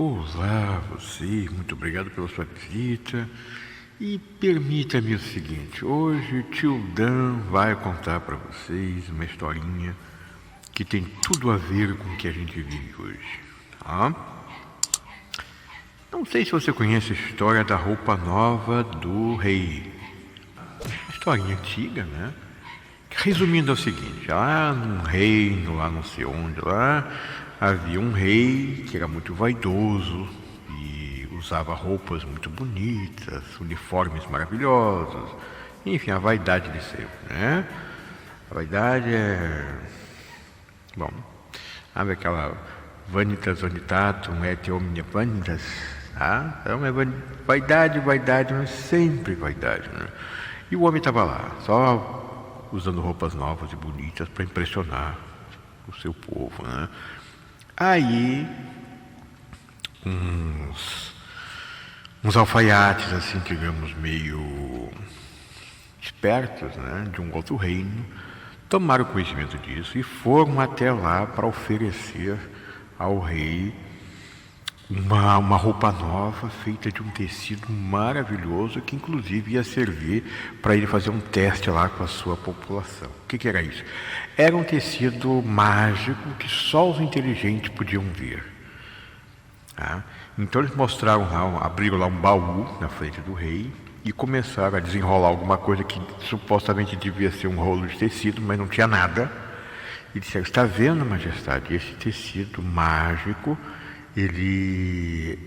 Olá, você, muito obrigado pela sua visita. E permita-me o seguinte, hoje o tio Dan vai contar para vocês uma historinha que tem tudo a ver com o que a gente vive hoje, tá? Não sei se você conhece a história da roupa nova do rei. Historinha antiga, né? Resumindo é o seguinte, lá num reino, lá não sei onde, lá havia um rei que era muito vaidoso e usava roupas muito bonitas, uniformes maravilhosos, enfim, a vaidade de sempre, né? A vaidade bom, sabe aquela vanitas vanitatum et omnia vanitas, tá? Então é vaidade, mas sempre vaidade, né? E o homem estava lá, só usando roupas novas e bonitas para impressionar o seu povo, né? Aí, uns alfaiates, assim, digamos, meio espertos, né, de um outro reino, tomaram conhecimento disso e foram até lá para oferecer ao rei uma roupa nova feita de um tecido maravilhoso que inclusive ia servir para ele fazer um teste lá com a sua população. O que era isso? Era um tecido mágico que só os inteligentes podiam ver. Tá? Então eles mostraram lá, abriram lá um baú na frente do rei e começaram a desenrolar alguma coisa que supostamente devia ser um rolo de tecido, mas não tinha nada. E disseram, está vendo, majestade, esse tecido mágico ele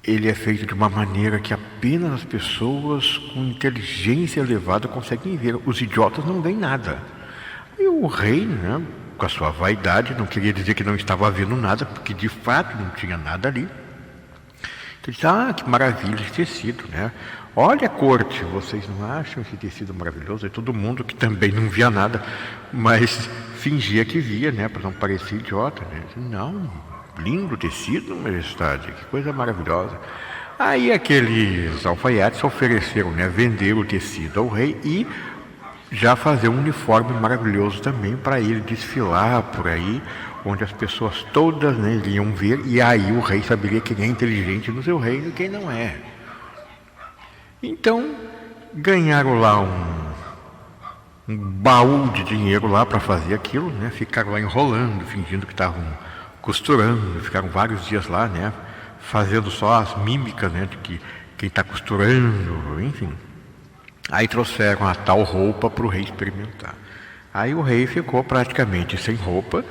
é feito de uma maneira que apenas as pessoas com inteligência elevada conseguem ver. Os idiotas não veem nada. E o rei, né, com a sua vaidade, não queria dizer que não estava vendo nada, porque de fato não tinha nada ali. Então ele disse, que maravilha esse tecido, né? Olha a corte, vocês não acham esse tecido maravilhoso? E todo mundo que também não via nada, mas fingia que via, né, para não parecer idiota, né? Não. Lindo tecido, majestade, que coisa maravilhosa. Aí aqueles alfaiates ofereceram, né, vender o tecido ao rei e já fazer um uniforme maravilhoso também para ele desfilar por aí, onde as pessoas todas, né, iriam ver, e aí o rei saberia quem é inteligente no seu reino e quem não é. Então, ganharam lá um baú de dinheiro lá para fazer aquilo, né, ficaram lá enrolando, fingindo que estavam costurando, ficaram vários dias lá, né, fazendo só as mímicas, né, de que quem está costurando, enfim. Aí trouxeram a tal roupa para o rei experimentar. Aí o rei ficou praticamente sem roupa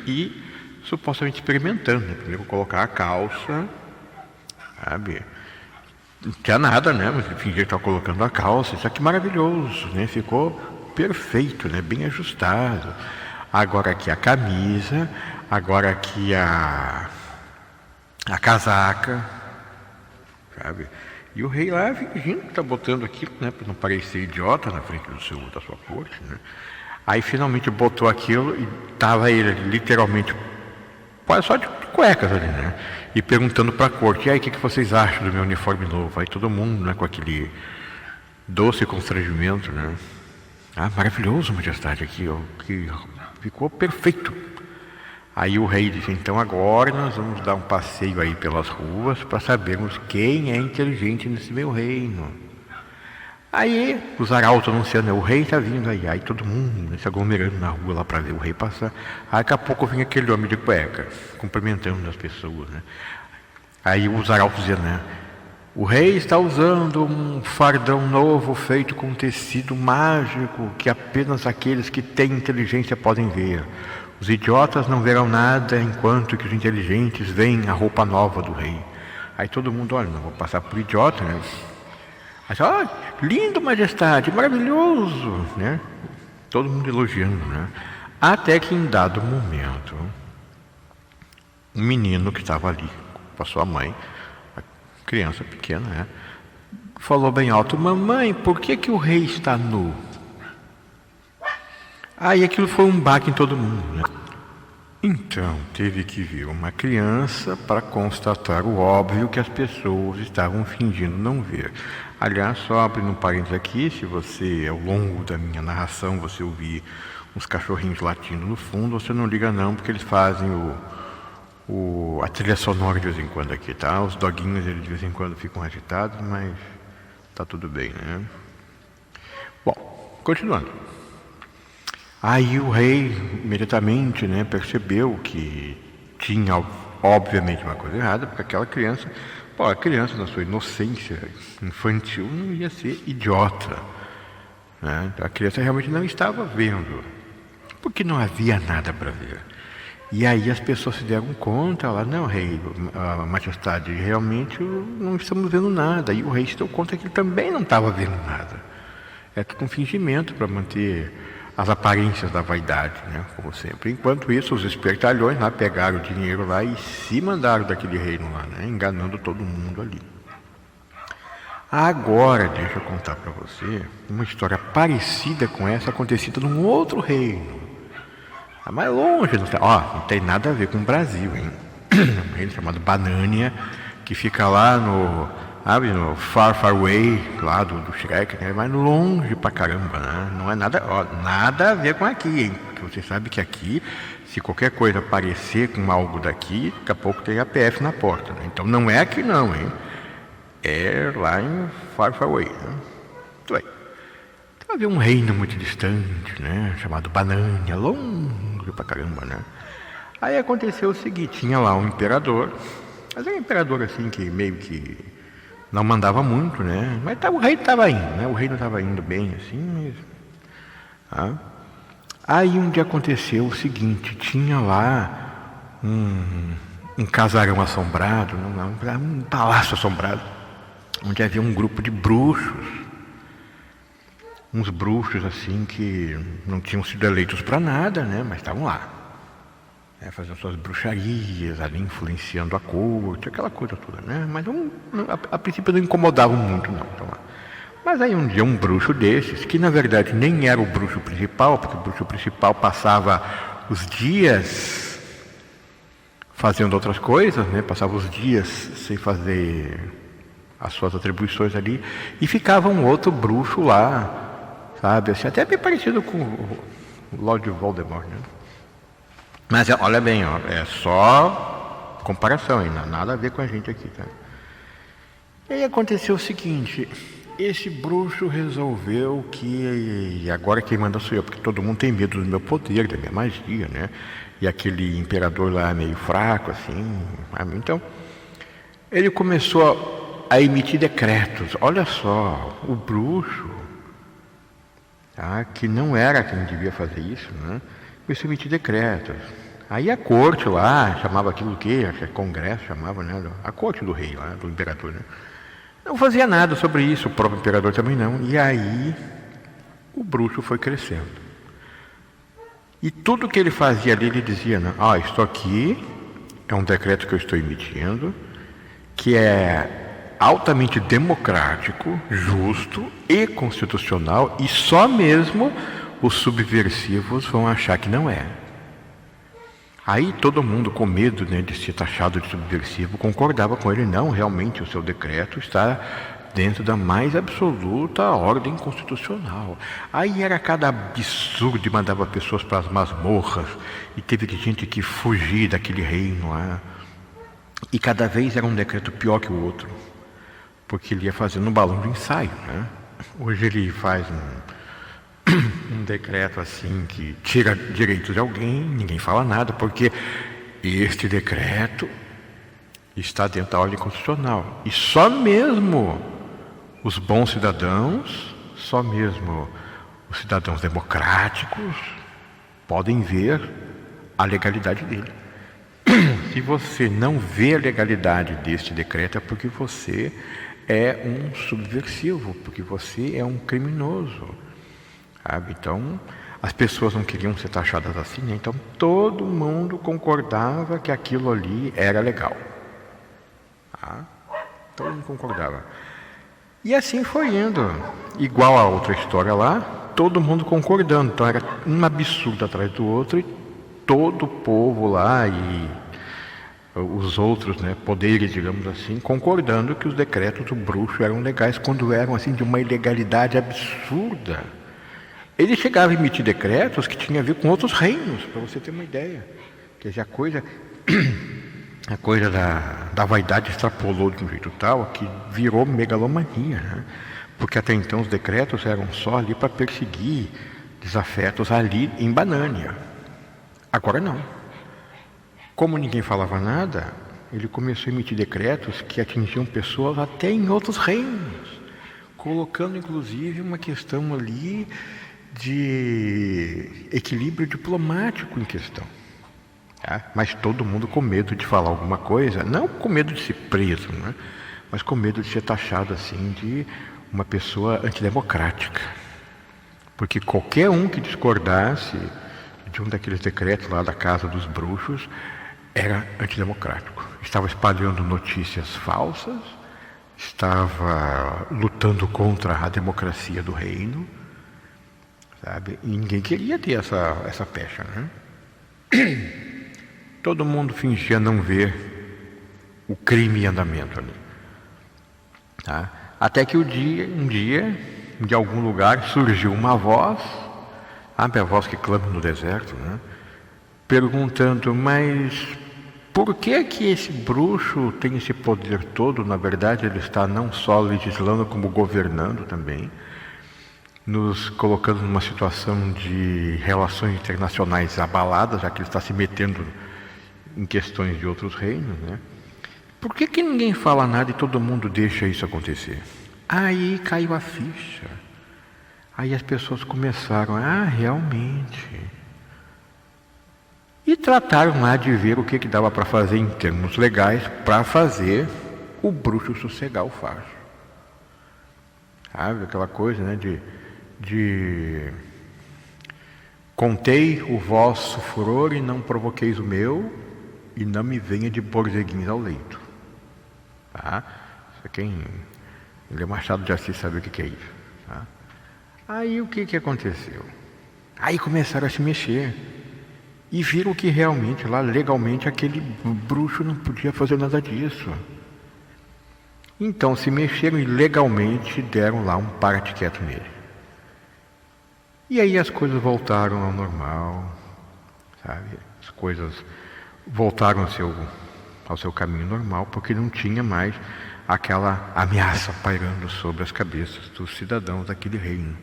e supostamente experimentando, né? Primeiro colocar a calça, sabe? Não tinha nada, né, mas ele fingia que estava colocando a calça. Isso aqui maravilhoso, né? Ficou perfeito, né, bem ajustado. Agora aqui a camisa, agora aqui a casaca, sabe? E o rei lá fingindo que está botando aquilo, né, para não parecer idiota na frente da sua corte, né? Aí finalmente botou aquilo e estava ele literalmente quase só de cuecas ali, né? E perguntando para a corte, e aí, o que vocês acham do meu uniforme novo? Aí todo mundo, né, com aquele doce constrangimento, né? Maravilhoso, majestade, aqui, ó, que ficou perfeito. Aí o rei disse, então agora nós vamos dar um passeio aí pelas ruas para sabermos quem é inteligente nesse meu reino. Aí os arautos anunciando, o rei está vindo aí todo mundo, né, se aglomerando na rua lá para ver o rei passar. Aí daqui a pouco vem aquele homem de cueca, cumprimentando as pessoas, né? Aí os arautos dizendo, né, o rei está usando um fardão novo feito com tecido mágico que apenas aqueles que têm inteligência podem ver. Os idiotas não verão nada enquanto que os inteligentes veem a roupa nova do rei. Aí todo mundo, olha, não vou passar por idiota, né? Aí, lindo, majestade, maravilhoso, né? Todo mundo elogiando, né? Até que em dado momento, um menino que estava ali com a sua mãe, criança pequena, né, falou bem alto, mamãe, por que o rei está nu? Aí aquilo foi um baque em todo mundo, né? Então teve que vir uma criança para constatar o óbvio que as pessoas estavam fingindo não ver. Aliás, só abrindo um parênteses aqui, se você, ao longo da minha narração, você ouvir uns cachorrinhos latindo no fundo, você não liga não, porque eles fazem a trilha sonora de vez em quando aqui, tá? Os doguinhos eles de vez em quando ficam agitados, mas tá tudo bem, né? Bom, continuando. Aí o rei imediatamente, né, percebeu que tinha obviamente uma coisa errada, porque aquela criança, a criança na sua inocência infantil não ia ser idiota, né? A criança realmente não estava vendo, porque não havia nada para ver. E aí as pessoas se deram conta, lá, não, rei, a majestade, realmente não estamos vendo nada. E o rei se deu conta que ele também não estava vendo nada. É tudo um fingimento para manter as aparências da vaidade, né, como sempre. Enquanto isso, os espertalhões lá pegaram o dinheiro lá e se mandaram daquele reino lá, né, enganando todo mundo ali. Agora, deixa eu contar para você uma história parecida com essa acontecida num outro reino. Mais longe, não tem nada a ver com o Brasil, hein? Um reino chamado Banânia, que fica lá no Far Far Away, lá do Shrek, né? Mais longe pra caramba, né? Não é nada a ver com aqui, hein? Porque você sabe que aqui, se qualquer coisa aparecer com algo daqui, daqui a pouco tem a PF na porta, né? Então não é aqui não, hein? É lá em Far Far Away, né? Muito bem. Então havia um reino muito distante, né? Chamado Banânia, longe pra caramba, né? Aí aconteceu o seguinte, tinha lá um imperador, mas era um imperador assim que meio que não mandava muito, né? Mas o rei estava indo, né? O reino estava indo bem assim, mas... Aí um dia aconteceu o seguinte, tinha lá um casarão assombrado, um palácio assombrado, onde havia um grupo de bruxos, uns bruxos assim que não tinham sido eleitos para nada, né? Mas estavam lá, fazendo suas bruxarias, ali influenciando a corte, aquela coisa toda, né? Mas a princípio não incomodavam muito, não. Então, mas aí um dia um bruxo desses, que na verdade nem era o bruxo principal, porque o bruxo principal passava os dias fazendo outras coisas, né? Passava os dias sem fazer as suas atribuições ali, e ficava um outro bruxo lá, sabe, assim, até bem parecido com o Lord Voldemort, né? Mas olha bem, é só comparação, hein? Nada a ver com a gente aqui, tá? E aí aconteceu o seguinte, esse bruxo resolveu que agora quem manda sou eu, porque todo mundo tem medo do meu poder, da minha magia, né? E aquele imperador lá é meio fraco, assim, então ele começou a emitir decretos. Olha só, o bruxo, que não era quem devia fazer isso, né? Começou a emitir decretos. Aí a corte lá, chamava aquilo o quê? Acho que é congresso, chamava, né? A corte do rei lá, do imperador, né? Não fazia nada sobre isso, o próprio imperador também não. E aí o bruxo foi crescendo. E tudo que ele fazia ali, ele dizia, né? Isto aqui é um decreto que eu estou emitindo, que é altamente democrático, justo e constitucional, e só mesmo os subversivos vão achar que não é. Aí todo mundo, com medo, né, de ser taxado de subversivo, concordava com ele. Não, realmente o seu decreto está dentro da mais absoluta ordem constitucional. Aí era cada absurdo e mandava pessoas para as masmorras, e teve gente que fugir daquele reino lá. E cada vez era um decreto pior que o outro, porque ele ia fazendo um balão de ensaio, né? Hoje ele faz um decreto assim que tira direitos de alguém, ninguém fala nada, porque este decreto está dentro da ordem constitucional. E só mesmo os bons cidadãos, só mesmo os cidadãos democráticos podem ver a legalidade dele. Se você não vê a legalidade deste decreto, é porque você é um subversivo, porque você é um criminoso, sabe? Então, as pessoas não queriam ser taxadas assim, né? Então todo mundo concordava que aquilo ali era legal. Todo mundo concordava. E assim foi indo, igual a outra história lá, todo mundo concordando. Então era um absurdo atrás do outro, e todo o povo lá e os outros, né, poderes, digamos assim, concordando que os decretos do bruxo eram legais, quando eram assim de uma ilegalidade absurda. Ele chegava a emitir decretos que tinham a ver com outros reinos, para você ter uma ideia. Quer dizer, a coisa A coisa da vaidade extrapolou de um jeito tal que virou megalomania, né? Porque até então os decretos eram só ali para perseguir desafetos ali em Banânia. Agora não. Como ninguém falava nada, ele começou a emitir decretos que atingiam pessoas até em outros reinos, colocando inclusive uma questão ali de equilíbrio diplomático em questão. Tá? Mas todo mundo com medo de falar alguma coisa, não com medo de ser preso, né? Mas com medo de ser taxado assim de uma pessoa antidemocrática. Porque qualquer um que discordasse de um daqueles decretos lá da Casa dos Bruxos era antidemocrático. Estava espalhando notícias falsas, estava lutando contra a democracia do reino, sabe? E ninguém queria ter essa pecha, né? Todo mundo fingia não ver o crime em andamento ali. Tá? Até que um dia, de algum lugar, surgiu uma voz, sabe, a voz que clama no deserto, né? Perguntando, mas por que que esse bruxo tem esse poder todo? Na verdade, ele está não só legislando, como governando também, nos colocando numa situação de relações internacionais abaladas, já que ele está se metendo em questões de outros reinos, né? Por que que ninguém fala nada e todo mundo deixa isso acontecer? Aí caiu a ficha. Aí as pessoas começaram, realmente. E trataram lá de ver o que dava para fazer em termos legais para fazer o bruxo sossegar o facho. Sabe, aquela coisa, né, de contei o vosso furor e não provoqueis o meu, e não me venha de borzeguins ao leito. Tá? Isso quem lê Machado de Assis sabe o que é isso. Tá? Aí o que aconteceu? Aí começaram a se mexer e viram que realmente lá legalmente aquele bruxo não podia fazer nada disso. Então se mexeram e legalmente deram lá um para-te quieto nele. E aí as coisas voltaram ao normal, sabe? As coisas voltaram ao seu caminho normal, porque não tinha mais aquela ameaça pairando sobre as cabeças dos cidadãos daquele reino.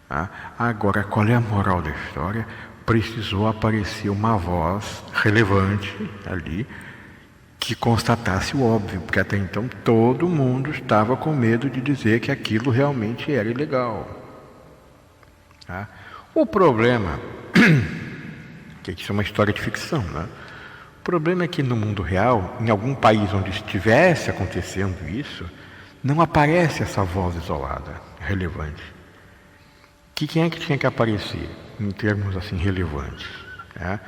Tá? Agora, qual é a moral da história? Precisou aparecer uma voz relevante ali que constatasse o óbvio, porque até então todo mundo estava com medo de dizer que aquilo realmente era ilegal. Tá? O problema, que isso é uma história de ficção, né? O problema é que no mundo real, em algum país onde estivesse acontecendo isso, não aparece essa voz isolada, relevante. Quem é que tinha que aparecer em termos assim relevantes? Tá?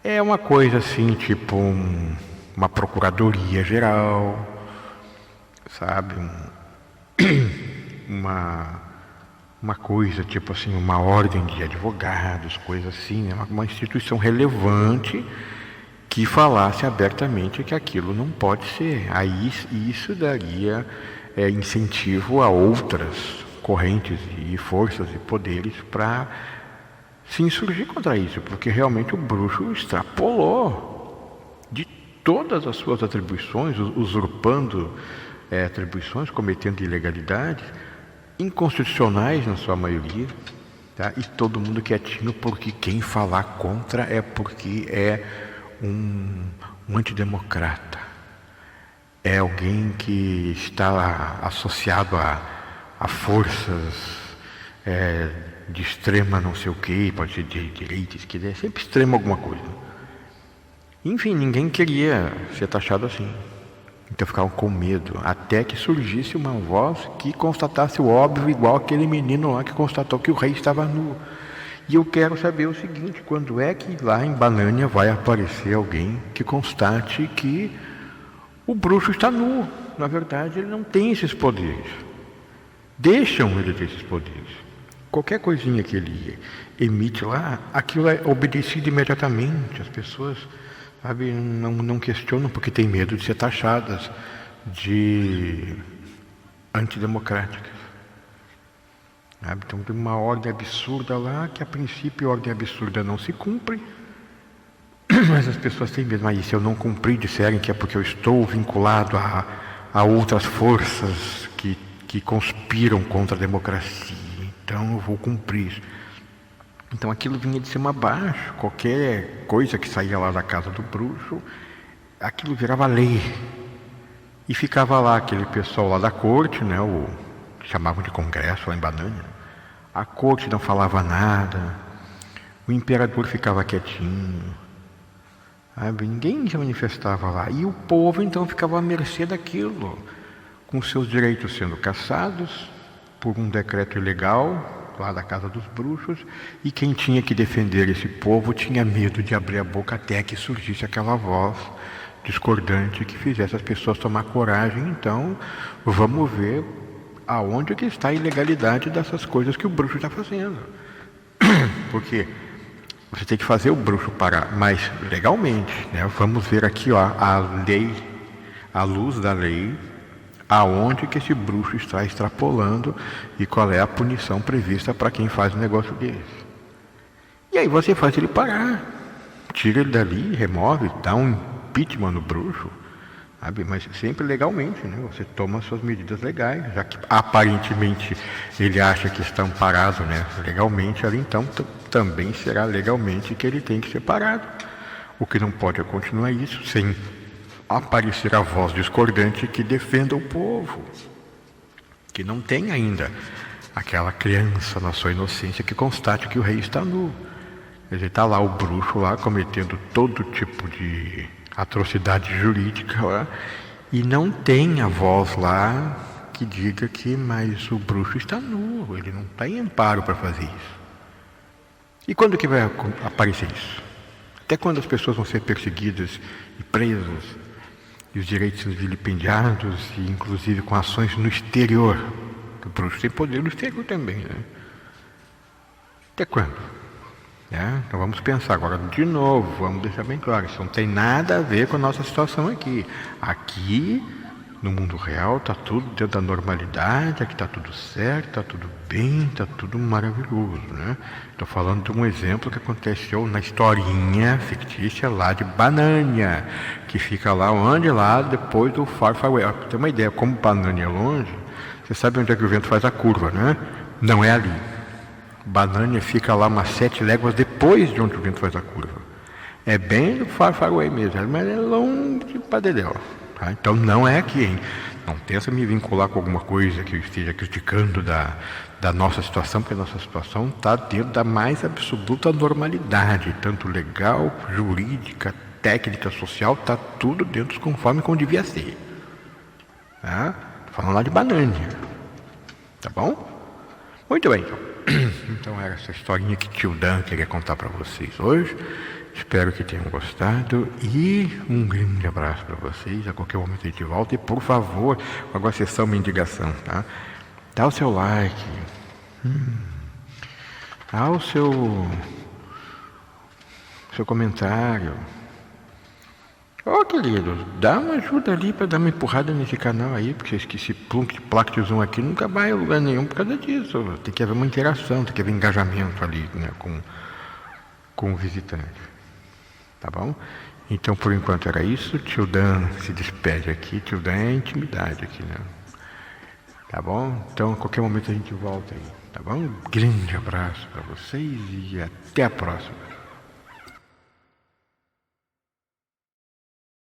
É uma coisa assim, tipo uma procuradoria geral, sabe? Uma coisa tipo assim, uma ordem de advogados, coisa assim, né? Uma instituição relevante que falasse abertamente que aquilo não pode ser. Aí isso daria incentivo a outras correntes e forças e poderes para se insurgir contra isso, porque realmente o bruxo extrapolou de todas as suas atribuições, usurpando atribuições, cometendo ilegalidades inconstitucionais na sua maioria, tá? E todo mundo quietinho, porque quem falar contra é porque é um antidemocrata, é alguém que está associado a forças de extrema não sei o que, pode ser de direita, esquerda, é sempre extremo alguma coisa. Enfim, ninguém queria ser taxado assim. Então ficavam com medo, até que surgisse uma voz que constatasse o óbvio, igual aquele menino lá que constatou que o rei estava nu. E eu quero saber o seguinte, quando é que lá em Banânia vai aparecer alguém que constate que o bruxo está nu? Na verdade, ele não tem esses poderes. Deixam ele ter esses poderes. Qualquer coisinha que ele emite lá, aquilo é obedecido imediatamente. As pessoas, sabe, não questionam porque têm medo de ser taxadas de antidemocráticas. Então tem uma ordem absurda lá, que a princípio a ordem absurda não se cumpre, Mas as pessoas têm medo, mas se eu não cumprir, disserem que é porque eu estou vinculado a outras forças que conspiram contra a democracia, então eu vou cumprir. Então aquilo vinha de cima a baixo, qualquer coisa que saía lá da casa do bruxo, aquilo virava lei. E ficava lá aquele pessoal lá da corte, né, o que chamavam de congresso lá em Banânia. A corte não falava nada, o imperador ficava quietinho, sabe? Ninguém se manifestava lá. E o povo então ficava à mercê daquilo, com seus direitos sendo cassados por um decreto ilegal lá da casa dos bruxos, e quem tinha que defender esse povo tinha medo de abrir a boca até que surgisse aquela voz discordante que fizesse as pessoas tomar coragem. Então, vamos ver aonde que está a ilegalidade dessas coisas que o bruxo está fazendo. Porque você tem que fazer o bruxo parar, mas legalmente, né? Vamos ver aqui, ó, a lei, à luz da lei, aonde que esse bruxo está extrapolando e qual é a punição prevista para quem faz um negócio desse. E aí você faz ele parar, tira ele dali, remove, dá um impeachment no bruxo, sabe? Mas sempre legalmente, né? Você toma suas medidas legais, já que aparentemente ele acha que está amparado, né, legalmente, ali então também será legalmente que ele tem que ser parado. O que não pode continuar isso sem aparecer a voz discordante que defenda o povo, que não tem ainda aquela criança na sua inocência que constate que o rei está nu. Ele está lá, o bruxo lá, cometendo todo tipo de atrocidade jurídica lá, e não tem a voz lá que diga que, mas o bruxo está nu, ele não está em amparo para fazer isso. E quando que vai aparecer isso? Até quando as pessoas vão ser perseguidas e presas, e os direitos sendo vilipendiados, e inclusive com ações no exterior? O bruxo tem poder no exterior também, né? Até quando? Então vamos pensar agora de novo, vamos deixar bem claro, isso não tem nada a ver com a nossa situação aqui. Aqui, no mundo real, está tudo dentro da normalidade, aqui está tudo certo, está tudo bem, está tudo maravilhoso, né? Estou falando de um exemplo que aconteceu na historinha fictícia lá de Banânia, que fica lá onde? Lá depois do Far Far Away. Para ter uma ideia, como Banânia é longe, você sabe onde é que o vento faz a curva, né? Não é ali. Banânia fica lá umas 7 léguas depois de onde o vento faz a curva. É bem do Far Far Away mesmo, mas é longe para dedéu. Tá? Então não é aqui, hein? Não tenta me vincular com alguma coisa que eu esteja criticando da nossa situação, porque a nossa situação está dentro da mais absoluta normalidade, tanto legal, jurídica, técnica, social, está tudo dentro conforme como devia ser. Tá? Tô falando lá de Banânia. Tá bom? Muito bem, então. Então era essa historinha que Tio Dan queria contar para vocês hoje. Espero que tenham gostado e um grande abraço para vocês. A qualquer momento a gente volta e, por favor, agora sessão mendigação, tá? Dá o seu like, dá o seu comentário. Ó, querido, dá uma ajuda ali para dar uma empurrada nesse canal aí, porque esse Plactizum aqui nunca vai a lugar nenhum por causa disso. Tem que haver uma interação, tem que haver engajamento ali, né, com o visitante. Tá bom? Então, por enquanto era isso. Tio Dan se despede aqui. Tio Dan é intimidade aqui, né? Tá bom? Então, a qualquer momento a gente volta aí. Tá bom? Um grande abraço para vocês e até a próxima.